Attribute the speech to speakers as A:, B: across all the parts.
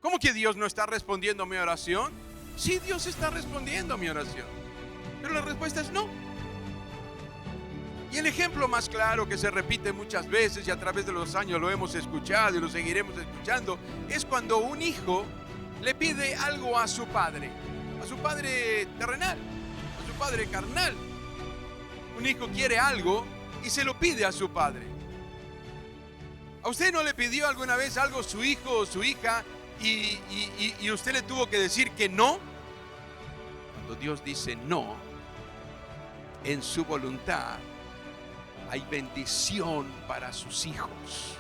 A: ¿Cómo que Dios no está respondiendo a mi oración? Sí, Dios está respondiendo a mi oración, pero la respuesta es no. Y el ejemplo más claro, que se repite muchas veces y a través de los años lo hemos escuchado y lo seguiremos escuchando, es cuando un hijo le pide algo a su padre terrenal, a su padre carnal. Un hijo quiere algo y se lo pide a su padre. ¿A usted no le pidió alguna vez algo su hijo o su hija y usted le tuvo que decir que no? Cuando Dios dice no, en su voluntad hay bendición para sus hijos.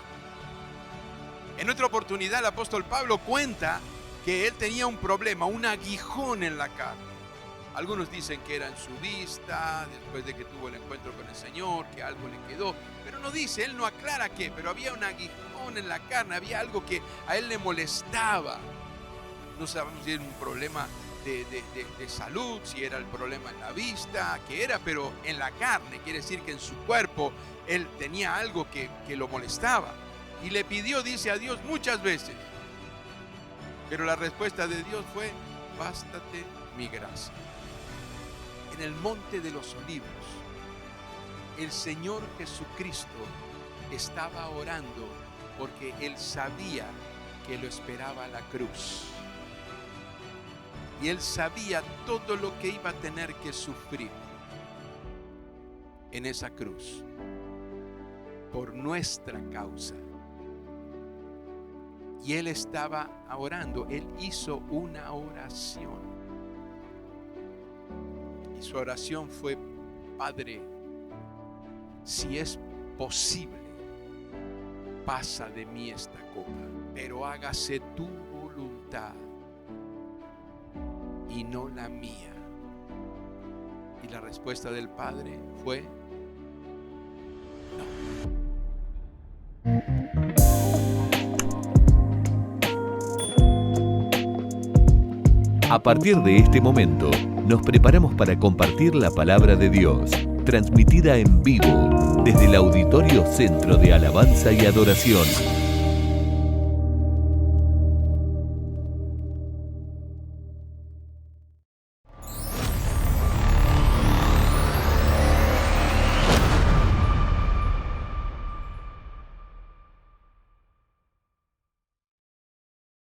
A: En otra oportunidad el apóstol Pablo cuenta que él tenía un problema, un aguijón en la carne. Algunos dicen que era en su vista, después de que tuvo el encuentro con el Señor, que algo le quedó, pero no dice, él no aclara qué, pero había un aguijón en la carne, había algo que a él le molestaba. No sabemos si era un problema de salud, si era el problema en la vista, qué era, pero en la carne, quiere decir que en su cuerpo él tenía algo que lo molestaba. Y le pidió, dice, a Dios muchas veces, pero la respuesta de Dios fue, bástate mi gracia. En el monte de los olivos, el Señor Jesucristo estaba orando porque él sabía que lo esperaba la cruz. Y él sabía todo lo que iba a tener que sufrir en esa cruz por nuestra causa. Y él estaba orando, él hizo una oración. Y su oración fue, Padre, si es posible, pasa de mí esta copa, pero hágase tu voluntad y no la mía. Y la respuesta del Padre fue no.
B: A partir de este momento, nos preparamos para compartir la palabra de Dios, transmitida en vivo desde el Auditorio Centro de Alabanza y Adoración.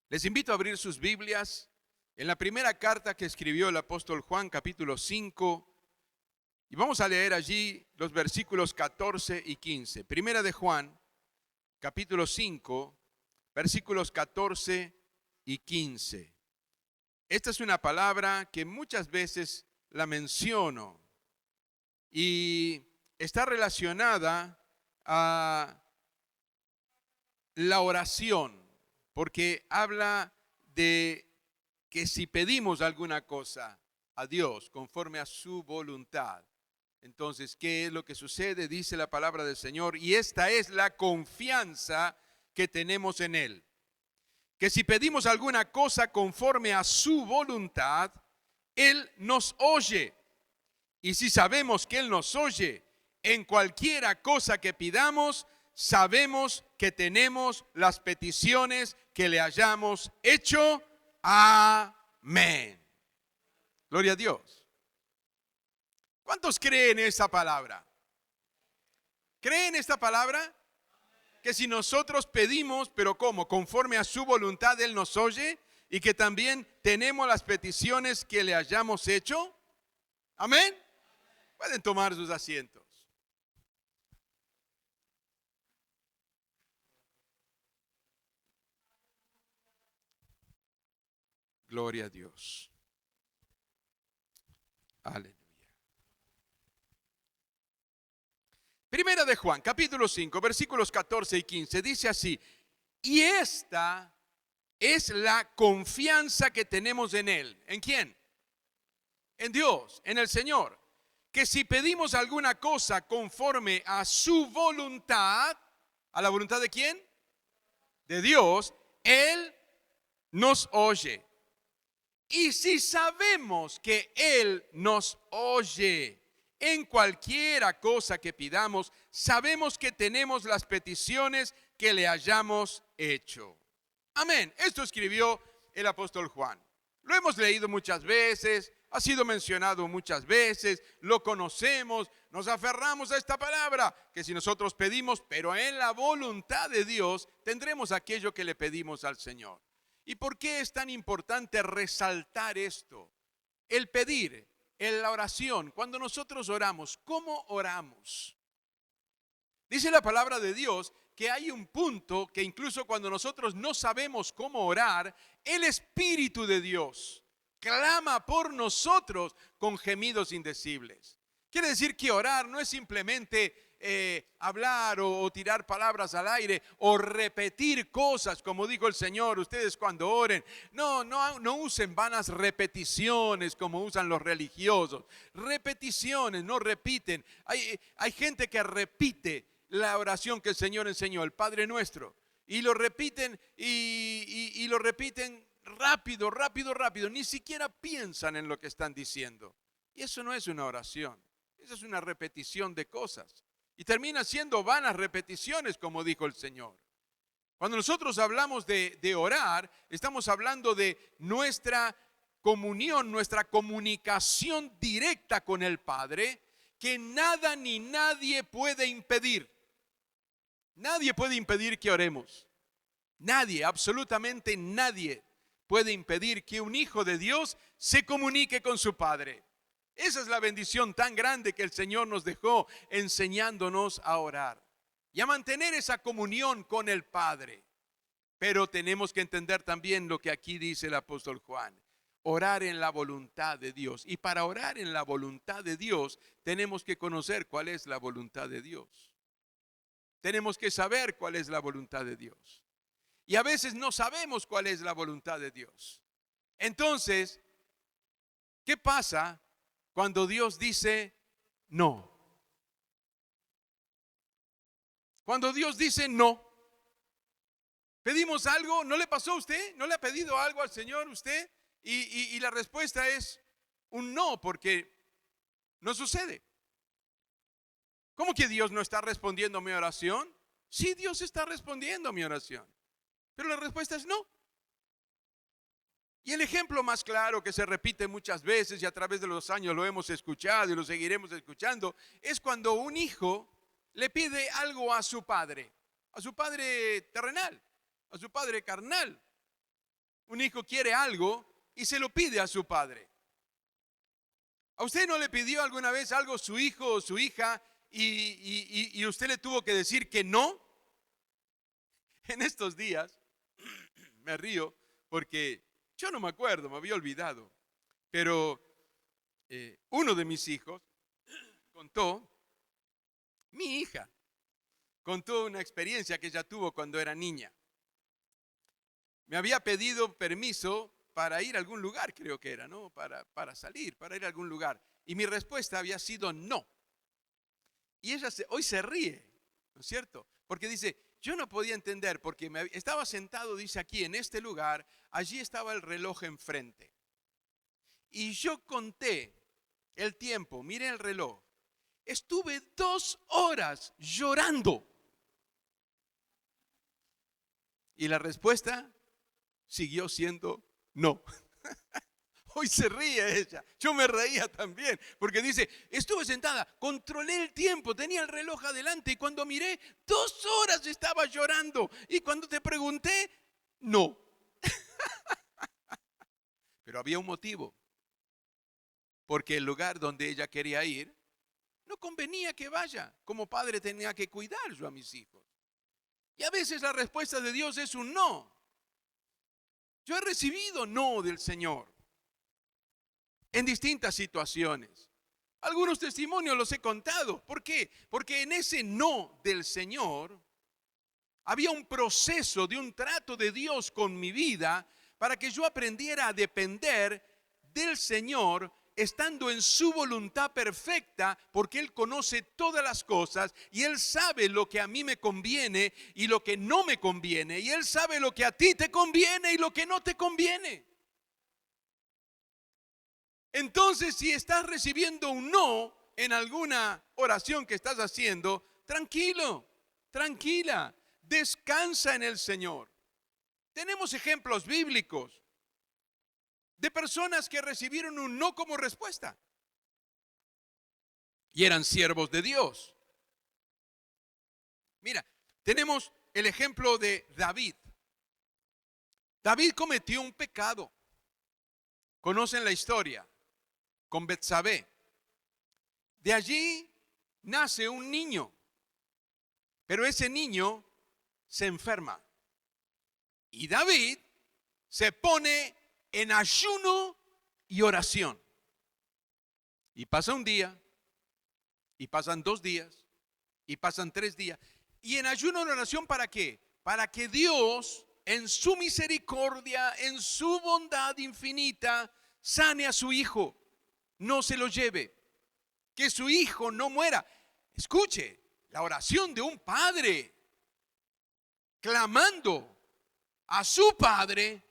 A: Les invito a abrir sus Biblias en la primera carta que escribió el apóstol Juan, capítulo 5, y vamos a leer allí los versículos 14 y 15. Primera de Juan, capítulo 5, versículos 14 y 15. Esta es una palabra que muchas veces la menciono y está relacionada a la oración, porque habla de que si pedimos alguna cosa a Dios conforme a su voluntad, entonces, ¿qué es lo que sucede? Dice la palabra del Señor, y esta es la confianza que tenemos en Él, que si pedimos alguna cosa conforme a su voluntad, Él nos oye. Y si sabemos que Él nos oye, en cualquiera cosa que pidamos, sabemos que tenemos las peticiones que le hayamos hecho. Amén. Gloria a Dios. ¿Cuántos creen esta palabra? ¿Creen esta palabra? Que si nosotros pedimos, pero ¿cómo? Conforme a su voluntad, Él nos oye, y que también tenemos las peticiones que le hayamos hecho. Amén. Pueden tomar sus asientos. Gloria a Dios. Aleluya. Primera de Juan, capítulo 5, versículos 14 y 15, dice así: y esta es la confianza que tenemos en Él. ¿En quién? En Dios, en el Señor. Que si pedimos alguna cosa conforme a su voluntad, ¿a la voluntad de quién? De Dios, Él nos oye. Y si sabemos que Él nos oye en cualquiera cosa que pidamos, sabemos que tenemos las peticiones que le hayamos hecho. Amén. Esto escribió el apóstol Juan. Lo hemos leído muchas veces, ha sido mencionado muchas veces, lo conocemos, nos aferramos a esta palabra, que si nosotros pedimos, pero en la voluntad de Dios, tendremos aquello que le pedimos al Señor. ¿Y por qué es tan importante resaltar esto? El pedir, en la oración, cuando nosotros oramos, ¿cómo oramos? Dice la palabra de Dios que hay un punto que incluso cuando nosotros no sabemos cómo orar, el Espíritu de Dios clama por nosotros con gemidos indecibles. Quiere decir que orar no es simplemente hablar o tirar palabras al aire o repetir cosas, como dijo el Señor, ustedes cuando oren, no usen vanas repeticiones como usan los religiosos. Repeticiones, no repiten. Hay gente que repite la oración que el Señor enseñó, el Padre Nuestro, y lo repiten y lo repiten rápido, ni siquiera piensan en lo que están diciendo. Y eso no es una oración, eso es una repetición de cosas. Y termina siendo vanas repeticiones, como dijo el Señor. Cuando nosotros hablamos de orar, estamos hablando de nuestra comunión, nuestra comunicación directa con el Padre, que nada ni nadie puede impedir. Nadie puede impedir que oremos. Nadie, absolutamente nadie puede impedir que un hijo de Dios se comunique con su Padre. Esa es la bendición tan grande que el Señor nos dejó enseñándonos a orar y a mantener esa comunión con el Padre. Pero tenemos que entender también lo que aquí dice el apóstol Juan. Orar en la voluntad de Dios. Y para orar en la voluntad de Dios tenemos que conocer cuál es la voluntad de Dios. Tenemos que saber cuál es la voluntad de Dios. Y a veces no sabemos cuál es la voluntad de Dios. Entonces, ¿qué pasa cuando Dios dice no? Cuando Dios dice no, pedimos algo, ¿no le pasó a usted? ¿No le ha pedido algo al Señor usted? Y la respuesta es un no, porque no sucede. ¿Cómo que Dios no está respondiendo a mi oración? Sí, Dios está respondiendo a mi oración, pero la respuesta es no. Y el ejemplo más claro que se repite muchas veces y a través de los años lo hemos escuchado y lo seguiremos escuchando, es cuando un hijo le pide algo a su padre terrenal, a su padre carnal. Un hijo quiere algo y se lo pide a su padre. ¿A usted no le pidió alguna vez algo su hijo o su hija y usted le tuvo que decir que no? En estos días me río porque yo no me acuerdo, me había olvidado, pero uno de mis hijos mi hija contó una experiencia que ella tuvo cuando era niña. Me había pedido permiso para ir a algún lugar, creo que era, ¿no? Para salir, para ir a algún lugar. Y mi respuesta había sido no. Y ella hoy se ríe, ¿no es cierto? Porque dice, yo no podía entender, porque estaba sentado, dice aquí, en este lugar, allí estaba el reloj enfrente. Y yo conté el tiempo, miré el reloj. Estuve 2 horas llorando. Y la respuesta siguió siendo no. Hoy se ríe ella. Yo me reía también, porque dice, estuve sentada, controlé el tiempo, tenía el reloj adelante y cuando miré, 2 horas estaba llorando. Y cuando te pregunté, no. Pero había un motivo. Porque el lugar donde ella quería ir, no convenía que vaya. Como padre tenía que cuidar yo a mis hijos. Y a veces la respuesta de Dios es un no. Yo he recibido no del Señor en distintas situaciones. Algunos testimonios los he contado. ¿Por qué? Porque en ese no del Señor había un proceso de un trato de Dios con mi vida para que yo aprendiera a depender del Señor estando en su voluntad perfecta, porque Él conoce todas las cosas y Él sabe lo que a mí me conviene y lo que no me conviene, y Él sabe lo que a ti te conviene y lo que no te conviene. Entonces, si estás recibiendo un no en alguna oración que estás haciendo, tranquilo, tranquila, descansa en el Señor. Tenemos ejemplos bíblicos de personas que recibieron un no como respuesta y eran siervos de Dios. Mira, tenemos el ejemplo de David. David cometió un pecado. Conocen la historia con Betsabé. De allí nace un niño, pero ese niño se enferma. Y David se pone en ayuno y oración. Y pasa un día, y pasan 2 días, y pasan 3 días. Y en ayuno y oración, ¿para qué? Para que Dios, en su misericordia, en su bondad infinita, sane a su hijo, no se lo lleve, que su hijo no muera. Escuche, la oración de un padre clamando a su padre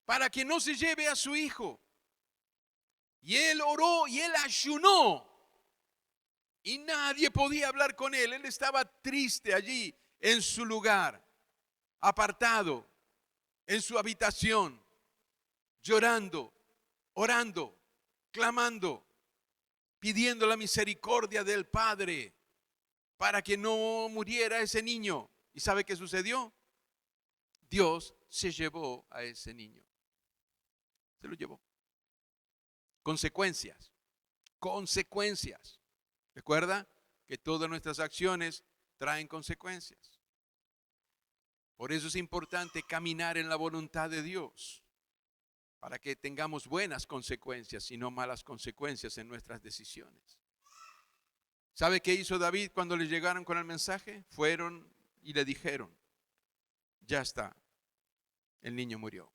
A: para que no se lleve a su hijo. Y él oró y él ayunó y nadie podía hablar con él. Él estaba triste allí en su lugar, apartado, en su habitación, llorando, orando, clamando, pidiendo la misericordia del Padre para que no muriera ese niño. ¿Y sabe qué sucedió? Dios se llevó a ese niño. Se lo llevó. Consecuencias. Consecuencias. Recuerda que todas nuestras acciones traen consecuencias. Por eso es importante caminar en la voluntad de Dios, para que tengamos buenas consecuencias y no malas consecuencias en nuestras decisiones. ¿Sabe qué hizo David cuando le llegaron con el mensaje? Fueron y le dijeron: ya está, el niño murió.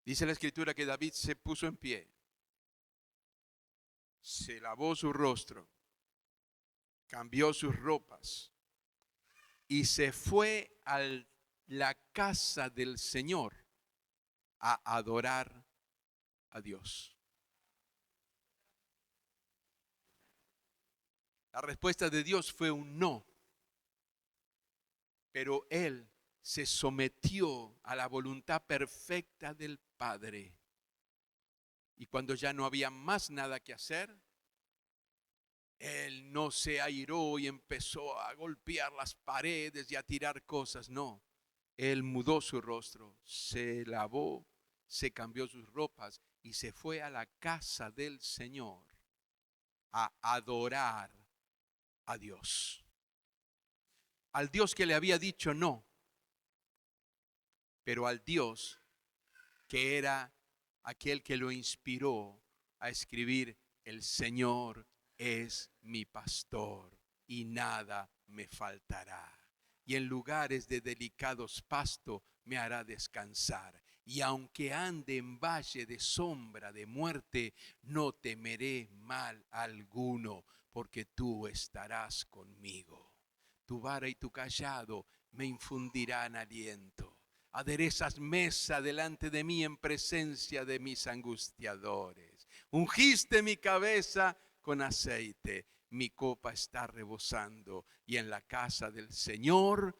A: Dice la escritura que David se puso en pie, se lavó su rostro, cambió sus ropas y se fue a la casa del Señor a adorar a Dios. La respuesta de Dios fue un no, pero él se sometió a la voluntad perfecta del Padre. Y cuando ya no había más nada que hacer, él no se airó y empezó a golpear las paredes y a tirar cosas. No, él mudó su rostro, se lavó, se cambió sus ropas y se fue a la casa del Señor a adorar a Dios. Al Dios que le había dicho no, pero al Dios que era aquel que lo inspiró a escribir: el Señor es mi pastor y nada me faltará. Y en lugares de delicados pastos me hará descansar. Y aunque ande en valle de sombra de muerte, no temeré mal alguno, porque tú estarás conmigo. Tu vara y tu cayado me infundirán aliento. Aderezas mesa delante de mí en presencia de mis angustiadores. Ungiste mi cabeza con aceite, mi copa está rebosando, y en la casa del Señor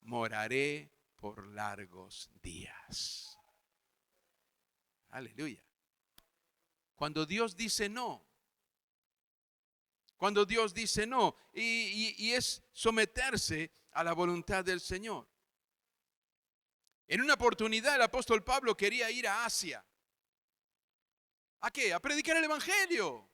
A: moraré por largos días. Aleluya. Cuando Dios dice no, cuando Dios dice no, y es someterse a la voluntad del Señor. En una oportunidad el apóstol Pablo quería ir a Asia. ¿A qué? A predicar el evangelio.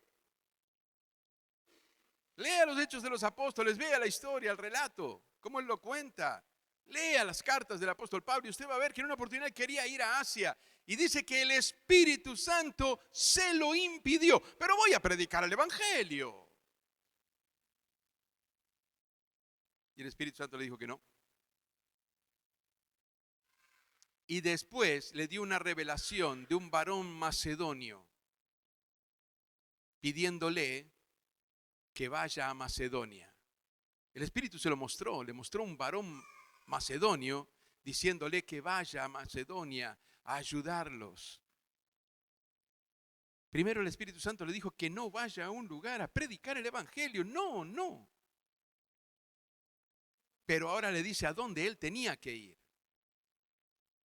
A: Lea los Hechos de los Apóstoles, vea la historia, el relato, cómo él lo cuenta. Lea las cartas del apóstol Pablo y usted va a ver que en una oportunidad quería ir a Asia. Y dice que el Espíritu Santo se lo impidió. Pero voy a predicar el evangelio. Y el Espíritu Santo le dijo que no. Y después le dio una revelación de un varón macedonio, pidiéndole que vaya a Macedonia. El Espíritu se lo mostró, le mostró un varón macedonio diciéndole que vaya a Macedonia a ayudarlos. Primero el Espíritu Santo le dijo que no vaya a un lugar a predicar el evangelio. No. Pero ahora le dice a dónde él tenía que ir.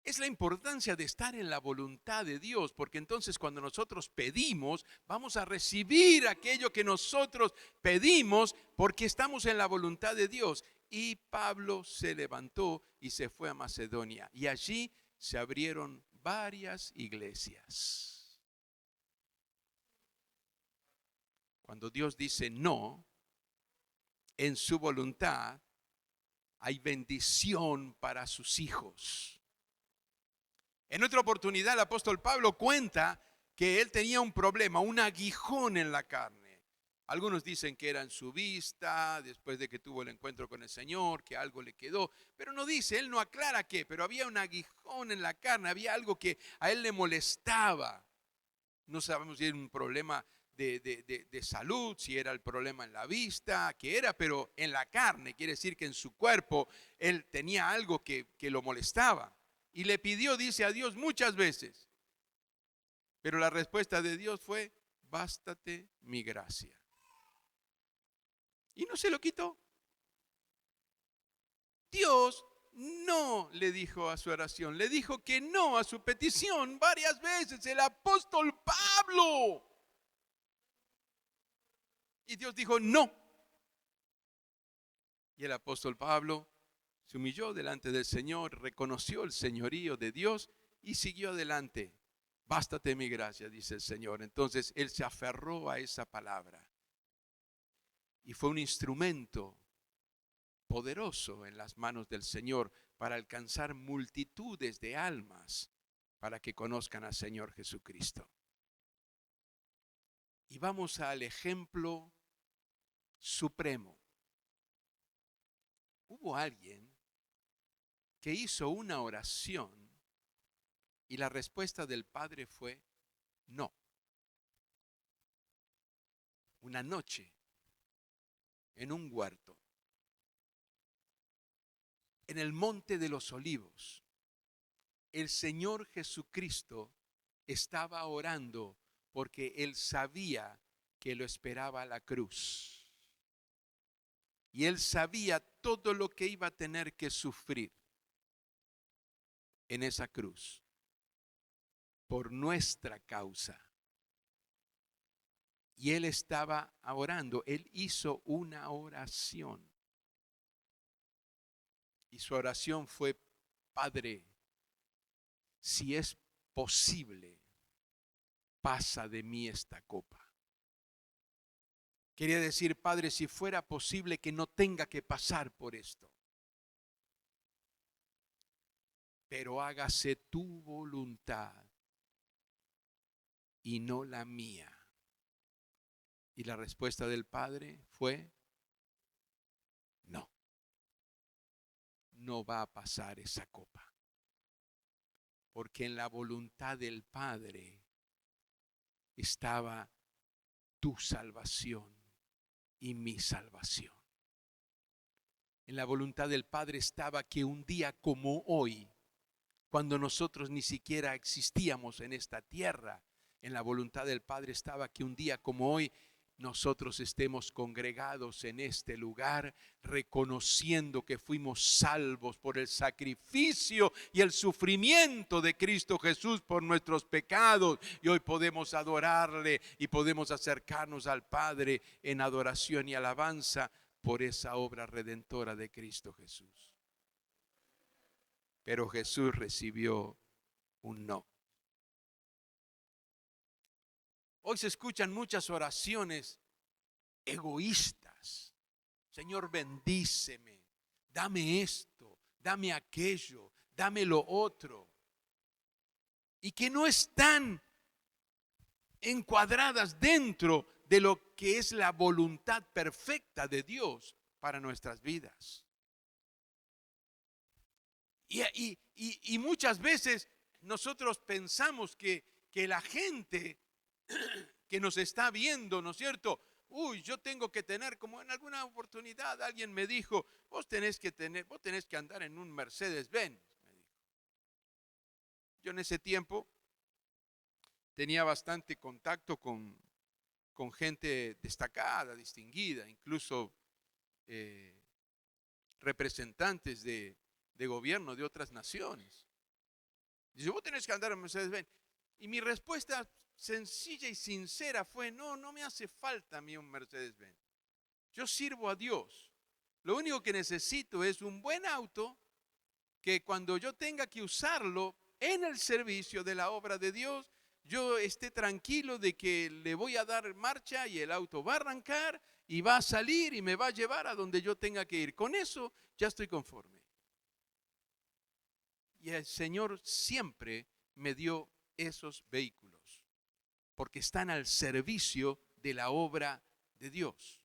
A: Es la importancia de estar en la voluntad de Dios, porque entonces cuando nosotros pedimos, vamos a recibir aquello que nosotros pedimos, porque estamos en la voluntad de Dios. Y Pablo se levantó y se fue a Macedonia, y allí se abrieron varias iglesias. Cuando Dios dice no, en su voluntad hay bendición para sus hijos. En otra oportunidad el apóstol Pablo cuenta que él tenía un problema, un aguijón en la carne. Algunos dicen que era en su vista, después de que tuvo el encuentro con el Señor, que algo le quedó, pero no dice, él no aclara qué, pero había un aguijón en la carne, había algo que a él le molestaba. No sabemos si era un problema de salud, si era el problema en la vista, qué era, pero en la carne, quiere decir que en su cuerpo él tenía algo que lo molestaba. Y le pidió, dice, a Dios muchas veces. Pero la respuesta de Dios fue, bástate mi gracia. Y no se lo quitó. Dios no le dijo a su oración, le dijo que no a su petición varias veces, el apóstol Pablo. Y Dios dijo no. Y el apóstol Pablo se humilló delante del Señor, reconoció el señorío de Dios y siguió adelante. Bástate mi gracia, dice el Señor. Entonces él se aferró a esa palabra y fue un instrumento poderoso en las manos del Señor para alcanzar multitudes de almas para que conozcan al Señor Jesucristo. Y vamos al ejemplo supremo. Hubo alguien que hizo una oración y la respuesta del Padre fue no. Una noche en un huerto, en el Monte de los Olivos, el Señor Jesucristo estaba orando porque Él sabía que lo esperaba la cruz. Y Él sabía todo lo que iba a tener que sufrir en esa cruz por nuestra causa. Y Él estaba orando, Él hizo una oración. Y su oración fue, Padre, si es posible, pasa de mí esta copa. Quería decir, Padre, si fuera posible que no tenga que pasar por esto. Pero hágase tu voluntad y no la mía. Y la respuesta del Padre fue, no, no va a pasar esa copa. Porque en la voluntad del Padre estaba tu salvación y mi salvación. En la voluntad del Padre estaba que un día como hoy, cuando nosotros ni siquiera existíamos en esta tierra, en la voluntad del Padre estaba que un día como hoy nosotros estemos congregados en este lugar, reconociendo que fuimos salvos por el sacrificio y el sufrimiento de Cristo Jesús por nuestros pecados. Y hoy podemos adorarle y podemos acercarnos al Padre en adoración y alabanza por esa obra redentora de Cristo Jesús. Pero Jesús recibió un no. Hoy se escuchan muchas oraciones egoístas. Señor, bendíceme, dame esto, dame aquello, dame lo otro. Y que no están encuadradas dentro de lo que es la voluntad perfecta de Dios para nuestras vidas. Y muchas veces nosotros pensamos que la gente que nos está viendo, ¿no es cierto? Yo tengo que tener, como en alguna oportunidad alguien me dijo, vos tenés que andar en un Mercedes-Benz, me dijo. Yo en ese tiempo tenía bastante contacto con gente destacada, distinguida, incluso representantes de gobierno de otras naciones. Dice, vos tenés que andar en Mercedes-Benz. Y mi respuesta sencilla y sincera fue, no me hace falta a mí un Mercedes-Benz. Yo sirvo a Dios. Lo único que necesito es un buen auto que cuando yo tenga que usarlo en el servicio de la obra de Dios, yo esté tranquilo de que le voy a dar marcha y el auto va a arrancar y va a salir y me va a llevar a donde yo tenga que ir. Con eso ya estoy conforme. Y el Señor siempre me dio esos vehículos, porque están al servicio de la obra de Dios.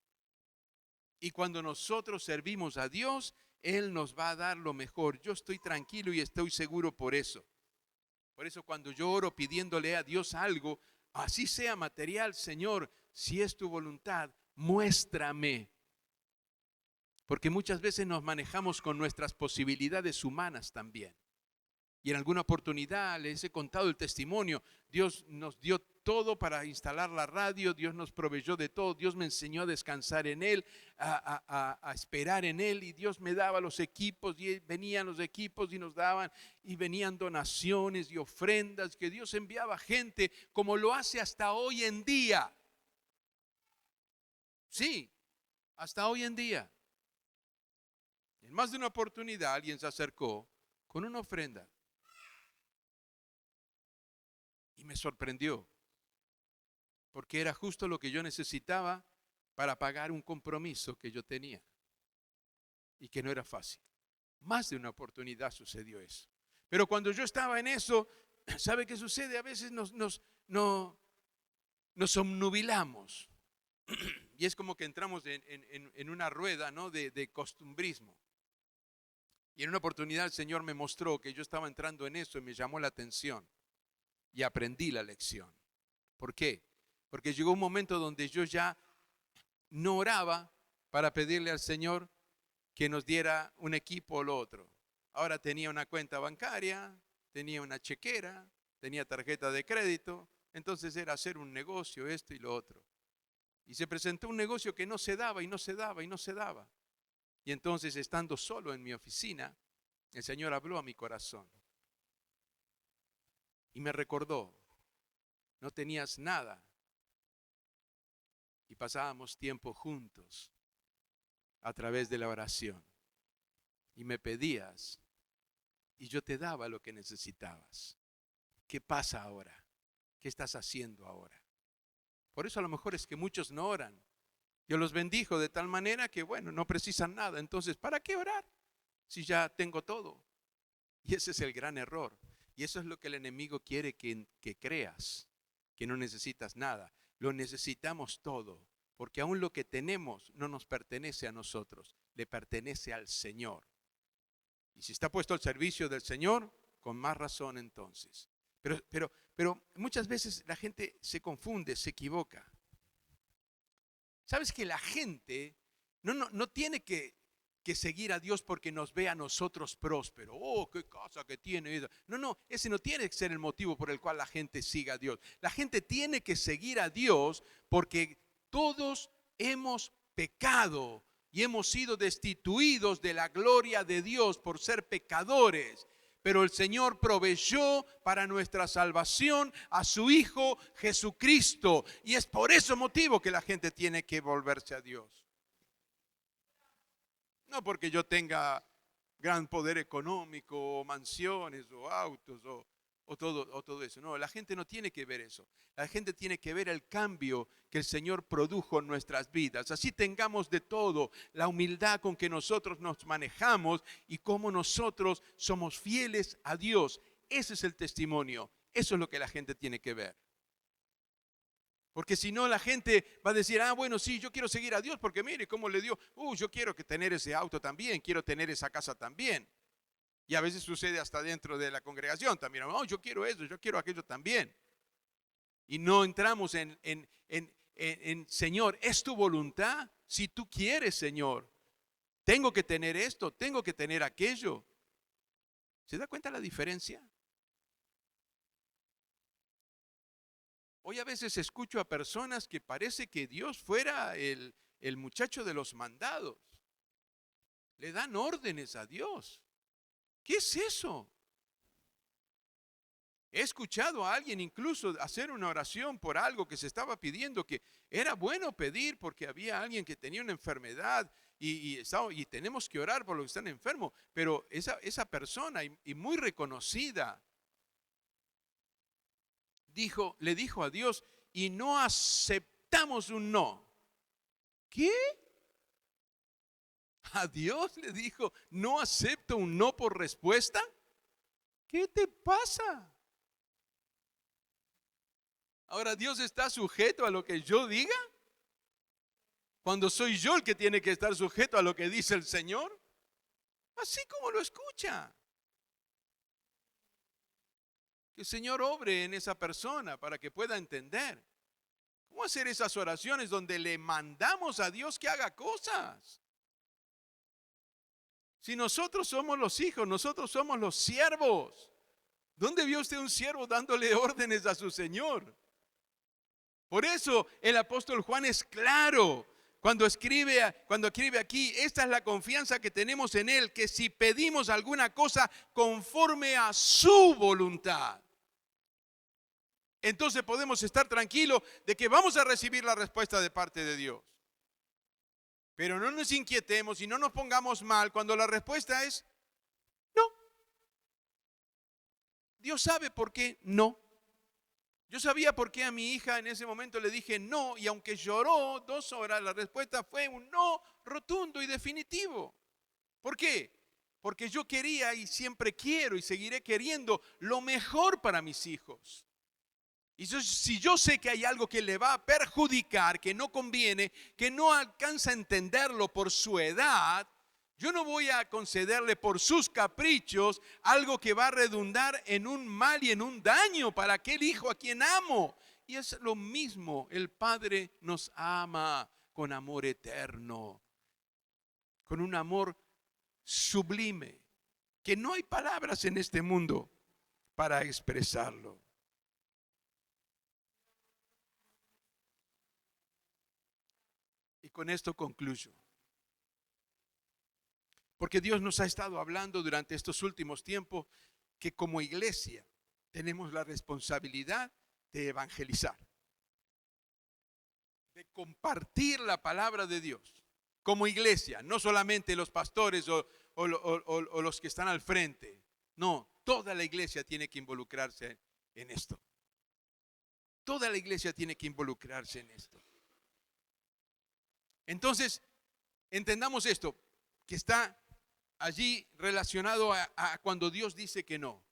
A: Y cuando nosotros servimos a Dios, Él nos va a dar lo mejor. Yo estoy tranquilo y estoy seguro por eso. Por eso cuando yo oro pidiéndole a Dios algo, así sea material, Señor, si es tu voluntad, muéstrame. Porque muchas veces nos manejamos con nuestras posibilidades humanas también. Y en alguna oportunidad les he contado el testimonio. Dios nos dio todo para instalar la radio, Dios nos proveyó de todo, Dios me enseñó a descansar en Él, a esperar en Él, y Dios me daba los equipos, y venían los equipos y nos daban, y venían donaciones y ofrendas, que Dios enviaba gente como lo hace hasta hoy en día. Sí, hasta hoy en día. En más de una oportunidad alguien se acercó con una ofrenda. Y me sorprendió, porque era justo lo que yo necesitaba para pagar un compromiso que yo tenía y que no era fácil. Más de una oportunidad sucedió eso. Pero cuando yo estaba en eso, ¿sabe qué sucede? A veces nos obnubilamos y es como que entramos en una rueda, ¿no? de costumbrismo. Y en una oportunidad el Señor me mostró que yo estaba entrando en eso y me llamó la atención. Y aprendí la lección. ¿Por qué? Porque llegó un momento donde yo ya no oraba para pedirle al Señor que nos diera un equipo o lo otro. Ahora tenía una cuenta bancaria, tenía una chequera, tenía tarjeta de crédito, entonces era hacer un negocio, esto y lo otro. Y se presentó un negocio que no se daba y no se daba y no se daba. Y entonces, estando solo en mi oficina, el Señor habló a mi corazón. Y me recordó, no tenías nada. Y pasábamos tiempo juntos a través de la oración. Y me pedías y yo te daba lo que necesitabas. ¿Qué pasa ahora? ¿Qué estás haciendo ahora? Por eso a lo mejor es que muchos no oran. Dios los bendijo de tal manera que, bueno, no precisan nada. Entonces, ¿para qué orar si ya tengo todo? Y ese es el gran error. Y eso es lo que el enemigo quiere que creas, que no necesitas nada. Lo necesitamos todo, porque aún lo que tenemos no nos pertenece a nosotros, le pertenece al Señor. Y si está puesto al servicio del Señor, con más razón entonces. Pero muchas veces la gente se confunde, se equivoca. ¿Sabes que la gente no tiene que seguir a Dios porque nos ve a nosotros prósperos? Oh, qué casa que tiene. No, ese no tiene que ser el motivo por el cual la gente siga a Dios. La gente tiene que seguir a Dios porque todos hemos pecado y hemos sido destituidos de la gloria de Dios por ser pecadores. Pero el Señor proveyó para nuestra salvación a su Hijo Jesucristo. Y es por ese motivo que la gente tiene que volverse a Dios. No porque yo tenga gran poder económico, o mansiones, o autos, o todo eso. No, la gente no tiene que ver eso. La gente tiene que ver el cambio que el Señor produjo en nuestras vidas. Así tengamos de todo, la humildad con que nosotros nos manejamos y cómo nosotros somos fieles a Dios. Ese es el testimonio. Eso es lo que la gente tiene que ver. Porque si no, la gente va a decir, bueno, sí, yo quiero seguir a Dios porque mire cómo le dio, yo quiero tener ese auto también, quiero tener esa casa también. Y a veces sucede hasta dentro de la congregación también, yo quiero eso, yo quiero aquello también. Y no entramos en Señor, ¿es tu voluntad? Si tú quieres, Señor, tengo que tener esto, tengo que tener aquello. ¿Se da cuenta la diferencia? Hoy a veces escucho a personas que parece que Dios fuera el muchacho de los mandados. Le dan órdenes a Dios. ¿Qué es eso? He escuchado a alguien incluso hacer una oración por algo que se estaba pidiendo, que era bueno pedir porque había alguien que tenía una enfermedad y tenemos que orar por los que están enfermos. Pero esa persona, y muy reconocida, le dijo a Dios, y no aceptamos un no. ¿Qué? A Dios le dijo, no acepto un no por respuesta. ¿Qué te pasa? Ahora, ¿Dios está sujeto a lo que yo diga? Cuando soy yo el que tiene que estar sujeto a lo que dice el Señor. Así como lo escucha. Que el Señor obre en esa persona para que pueda entender. ¿Cómo hacer esas oraciones donde le mandamos a Dios que haga cosas? Si nosotros somos los hijos, nosotros somos los siervos. ¿Dónde vio usted un siervo dándole órdenes a su Señor? Por eso el apóstol Juan es claro cuando escribe aquí, esta es la confianza que tenemos en Él, que si pedimos alguna cosa conforme a su voluntad, entonces podemos estar tranquilos de que vamos a recibir la respuesta de parte de Dios. Pero no nos inquietemos y no nos pongamos mal cuando la respuesta es no. Dios sabe por qué no. Yo sabía por qué a mi hija en ese momento le dije no, y aunque lloró 2 horas, la respuesta fue un no rotundo y definitivo. ¿Por qué? Porque yo quería y siempre quiero y seguiré queriendo lo mejor para mis hijos. Y si yo sé que hay algo que le va a perjudicar, que no conviene, que no alcanza a entenderlo por su edad, yo no voy a concederle por sus caprichos algo que va a redundar en un mal y en un daño para aquel hijo a quien amo. Y es lo mismo, el Padre nos ama con amor eterno, con un amor sublime, que no hay palabras en este mundo para expresarlo. Y con esto concluyo. Porque Dios nos ha estado hablando durante estos últimos tiempos que como iglesia tenemos la responsabilidad de evangelizar, de compartir la palabra de Dios. Como iglesia, no solamente los pastores o los que están al frente. No, toda la iglesia tiene que involucrarse en esto. Toda la iglesia tiene que involucrarse en esto. Entonces, entendamos esto, que está allí relacionado a cuando Dios dice que no.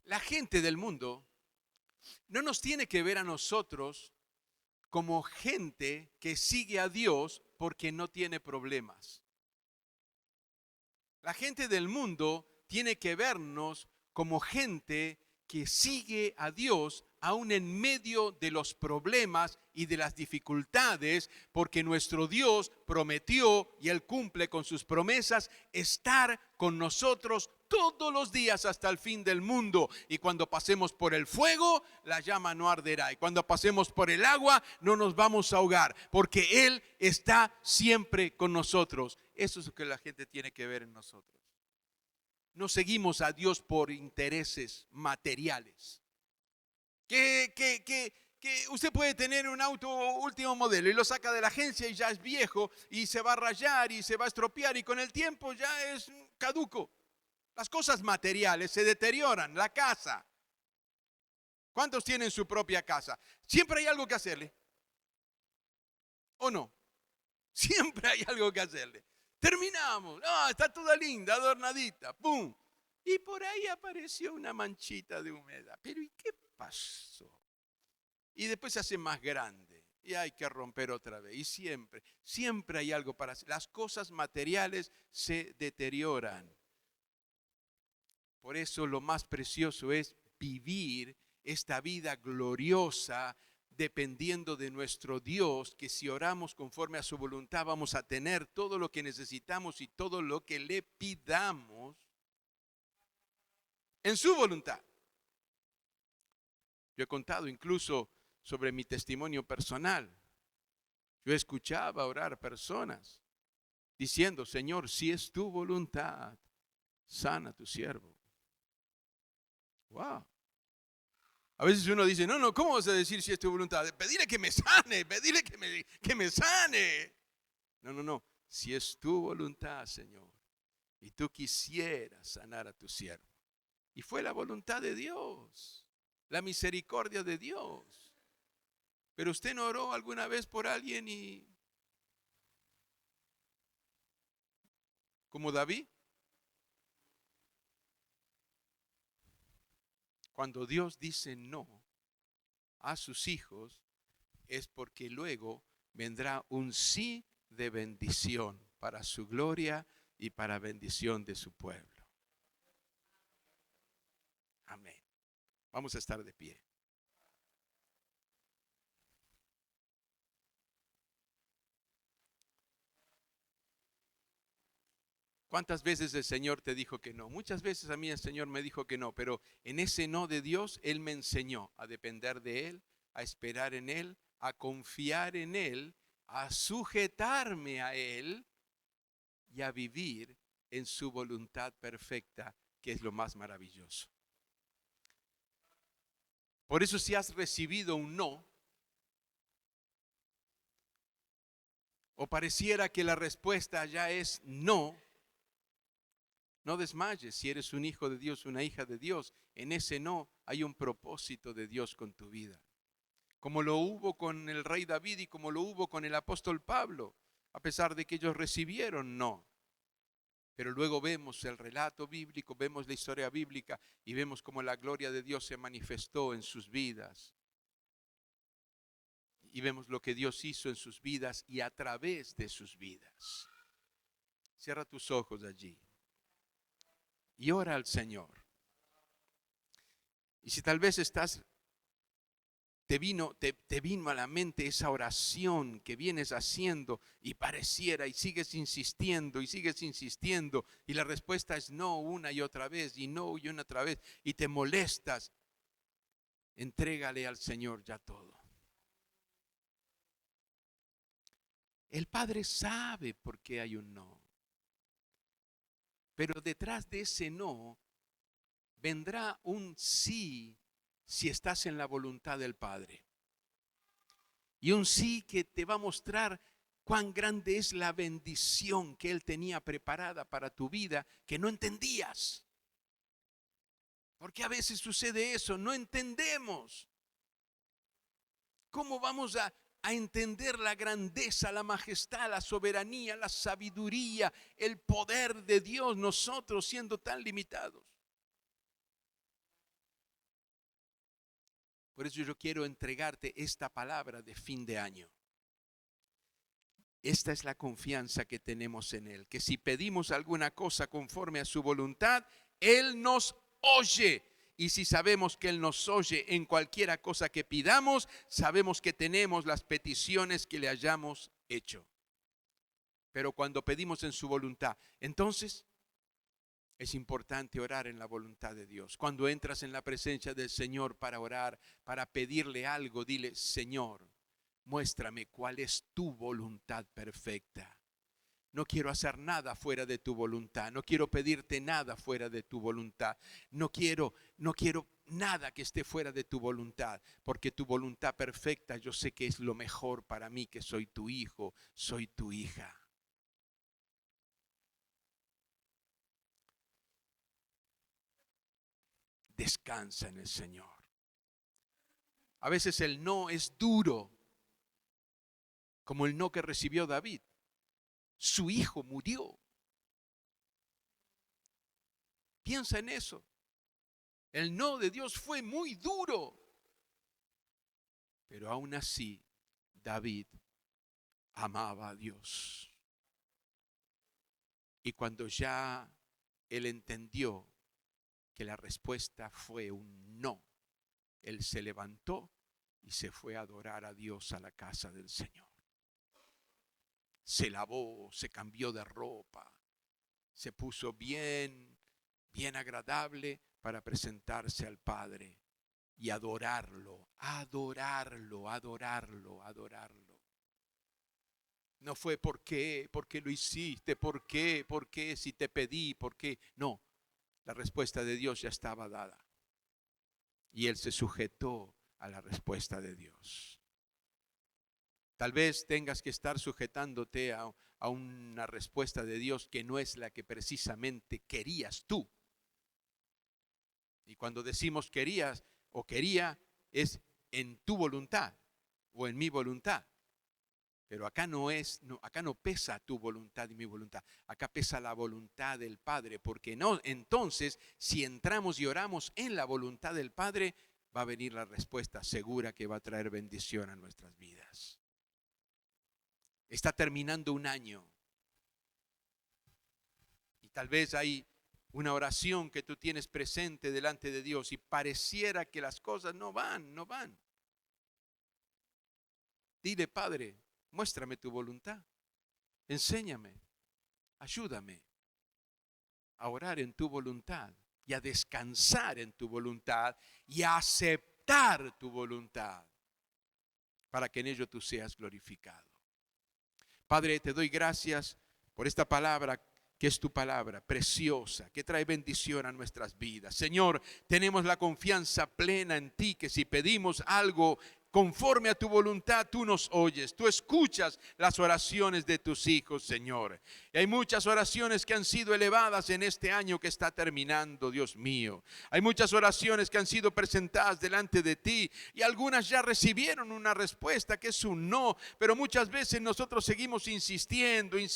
A: La gente del mundo no nos tiene que ver a nosotros como gente que sigue a Dios porque no tiene problemas. La gente del mundo tiene que vernos como gente que sigue a Dios aún en medio de los problemas y de las dificultades, porque nuestro Dios prometió, y Él cumple con sus promesas, estar con nosotros todos los días hasta el fin del mundo. Y cuando pasemos por el fuego, la llama no arderá. Y cuando pasemos por el agua, no nos vamos a ahogar, porque Él está siempre con nosotros. Eso es lo que la gente tiene que ver en nosotros. No seguimos a Dios por intereses materiales. Que usted puede tener un auto último modelo y lo saca de la agencia y ya es viejo y se va a rayar y se va a estropear y con el tiempo ya es caduco. Las cosas materiales se deterioran, la casa. ¿Cuántos tienen su propia casa? Siempre hay algo que hacerle. ¿O no? Siempre hay algo que hacerle. Terminamos. Está toda linda, adornadita. ¡Pum! Y por ahí apareció una manchita de humedad. Pero ¿y qué pasó? Y después se hace más grande. Y hay que romper otra vez. Y siempre hay algo para hacer. Las cosas materiales se deterioran. Por eso lo más precioso es vivir esta vida gloriosa dependiendo de nuestro Dios, que si oramos conforme a su voluntad vamos a tener todo lo que necesitamos y todo lo que le pidamos en su voluntad. Yo he contado incluso sobre mi testimonio personal. Yo escuchaba orar personas diciendo, Señor, si es tu voluntad, sana a tu siervo. Wow. A veces uno dice, no, ¿cómo vas a decir si es tu voluntad? Pedirle que me sane, pedirle que me sane. No, si es tu voluntad, Señor, y tú quisieras sanar a tu siervo. Y fue la voluntad de Dios, la misericordia de Dios. Pero usted no oró alguna vez por alguien y como David. Cuando Dios dice no a sus hijos, es porque luego vendrá un sí de bendición para su gloria y para bendición de su pueblo. Amén. Vamos a estar de pie. ¿Cuántas veces el Señor te dijo que no? Muchas veces a mí el Señor me dijo que no, pero en ese no de Dios, Él me enseñó a depender de Él, a esperar en Él, a confiar en Él, a sujetarme a Él y a vivir en su voluntad perfecta, que es lo más maravilloso. Por eso, si has recibido un no, o pareciera que la respuesta ya es no, no desmayes. Si eres un hijo de Dios, una hija de Dios, en ese no hay un propósito de Dios con tu vida. Como lo hubo con el rey David y como lo hubo con el apóstol Pablo, a pesar de que ellos recibieron no. Pero luego vemos el relato bíblico, vemos la historia bíblica y vemos cómo la gloria de Dios se manifestó en sus vidas. Y vemos lo que Dios hizo en sus vidas y a través de sus vidas. Cierra tus ojos allí y ora al Señor. Y si tal vez te vino a la mente esa oración que vienes haciendo y pareciera y sigues insistiendo y la respuesta es no una y otra vez y no y una otra vez y te molestas, entrégale al Señor ya todo. El Padre sabe por qué hay un no, pero detrás de ese no vendrá un sí si estás en la voluntad del Padre. Y un sí que te va a mostrar cuán grande es la bendición que Él tenía preparada para tu vida, que no entendías. Porque a veces sucede eso, no entendemos. ¿Cómo vamos a entender la grandeza, la majestad, la soberanía, la sabiduría, el poder de Dios, nosotros siendo tan limitados? Por eso yo quiero entregarte esta palabra de fin de año. Esta es la confianza que tenemos en Él, que si pedimos alguna cosa conforme a su voluntad, Él nos oye. Y si sabemos que Él nos oye en cualquiera cosa que pidamos, sabemos que tenemos las peticiones que le hayamos hecho. Pero cuando pedimos en su voluntad, entonces es importante orar en la voluntad de Dios. Cuando entras en la presencia del Señor para orar, para pedirle algo, dile: Señor, muéstrame cuál es tu voluntad perfecta. No quiero hacer nada fuera de tu voluntad. No quiero pedirte nada fuera de tu voluntad. No quiero nada que esté fuera de tu voluntad, porque tu voluntad perfecta yo sé que es lo mejor para mí, que soy tu hijo, soy tu hija. Descansa en el Señor. A veces el no es duro, como el no que recibió David. Su hijo murió. Piensa en eso. El no de Dios fue muy duro. Pero aún así, David amaba a Dios. Y cuando ya él entendió que la respuesta fue un no, él se levantó y se fue a adorar a Dios a la casa del Señor. Se lavó, se cambió de ropa, se puso bien agradable para presentarse al Padre y adorarlo. No fue ¿por qué lo hiciste? ¿Por qué si te pedí? ¿Por qué? No, la respuesta de Dios ya estaba dada. Y él se sujetó a la respuesta de Dios. Tal vez tengas que estar sujetándote a una respuesta de Dios que no es la que precisamente querías tú. Y cuando decimos querías o quería, es en tu voluntad o en mi voluntad. Pero acá no pesa tu voluntad y mi voluntad. Acá pesa la voluntad del Padre, porque no, entonces, si entramos y oramos en la voluntad del Padre, va a venir la respuesta segura que va a traer bendición a nuestras vidas. Está terminando un año. Y tal vez hay una oración que tú tienes presente delante de Dios y pareciera que las cosas no van. Dile, Padre, muéstrame tu voluntad. Enséñame, ayúdame a orar en tu voluntad y a descansar en tu voluntad y a aceptar tu voluntad para que en ello tú seas glorificado. Padre, te doy gracias por esta palabra que es tu palabra preciosa, que trae bendición a nuestras vidas. Señor, tenemos la confianza plena en ti, que si pedimos algo conforme a tu voluntad, tú nos oyes, tú escuchas las oraciones de tus hijos, Señor. Y hay muchas oraciones que han sido elevadas en este año que está terminando, Dios mío. Hay muchas oraciones que han sido presentadas delante de ti y algunas ya recibieron una respuesta que es un no, pero muchas veces nosotros seguimos insistiendo. Y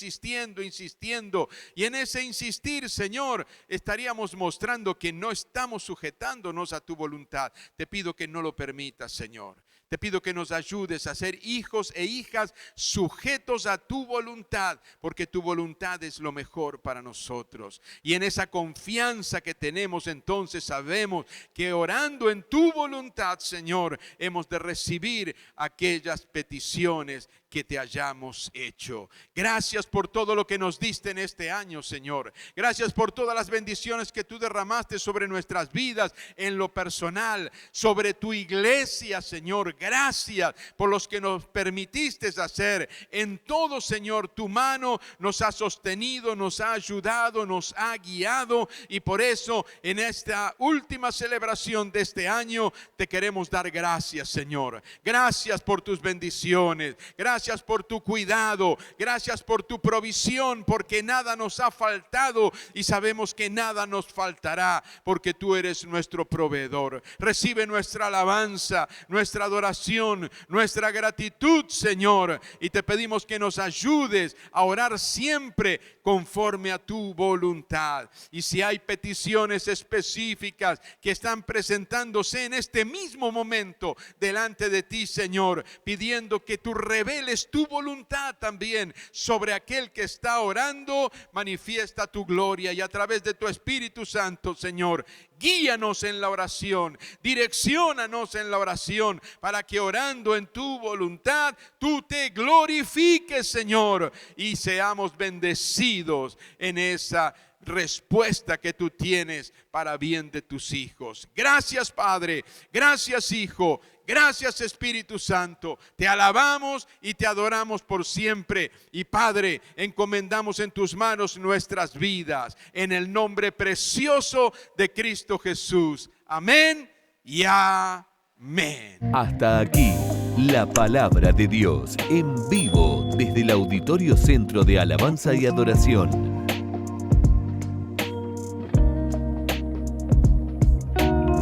A: en ese insistir, Señor, estaríamos mostrando que no estamos sujetándonos a tu voluntad. Te pido que no lo permitas, Señor. Te pido que nos ayudes a ser hijos e hijas sujetos a tu voluntad, porque tu voluntad es lo mejor para nosotros. Y en esa confianza que tenemos, entonces sabemos que orando en tu voluntad, Señor, hemos de recibir aquellas peticiones que te hayamos hecho. Gracias por todo lo que nos diste en este año, Señor. Gracias por todas las bendiciones que tú derramaste sobre nuestras vidas en lo personal, sobre tu iglesia, Señor. Gracias por los que nos permitiste hacer. En todo, Señor, tu mano nos ha sostenido, nos ha ayudado, nos ha guiado, y por eso en esta última celebración de este año te queremos dar gracias, Señor. Gracias por tus bendiciones. Gracias por tu cuidado, gracias por tu provisión, porque nada nos ha faltado y sabemos que nada nos faltará, porque tú eres nuestro proveedor. Recibe nuestra alabanza, nuestra adoración, nuestra gratitud, Señor, y te pedimos que nos ayudes a orar siempre conforme a tu voluntad. Y si hay peticiones específicas que están presentándose en este mismo momento delante de ti, Señor, pidiendo que tú reveles tu voluntad también sobre aquel que está orando, manifiesta tu gloria y a través de tu Espíritu Santo, Señor, guíanos en la oración, direcciónanos en la oración, para que orando en tu voluntad, tú te glorifiques, Señor, y seamos bendecidos en esa respuesta que tú tienes para bien de tus hijos. Gracias, Padre, gracias, Hijo, gracias, Espíritu Santo. Te alabamos y te adoramos por siempre. Y Padre, encomendamos en tus manos nuestras vidas, en el nombre precioso de Cristo Jesús. Amén y amén.
B: Hasta aquí la palabra de Dios en vivo desde el Auditorio Centro de Alabanza y Adoración.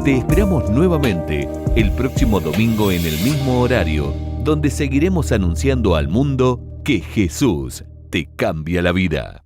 B: Te esperamos nuevamente el próximo domingo en el mismo horario, donde seguiremos anunciando al mundo que Jesús te cambia la vida.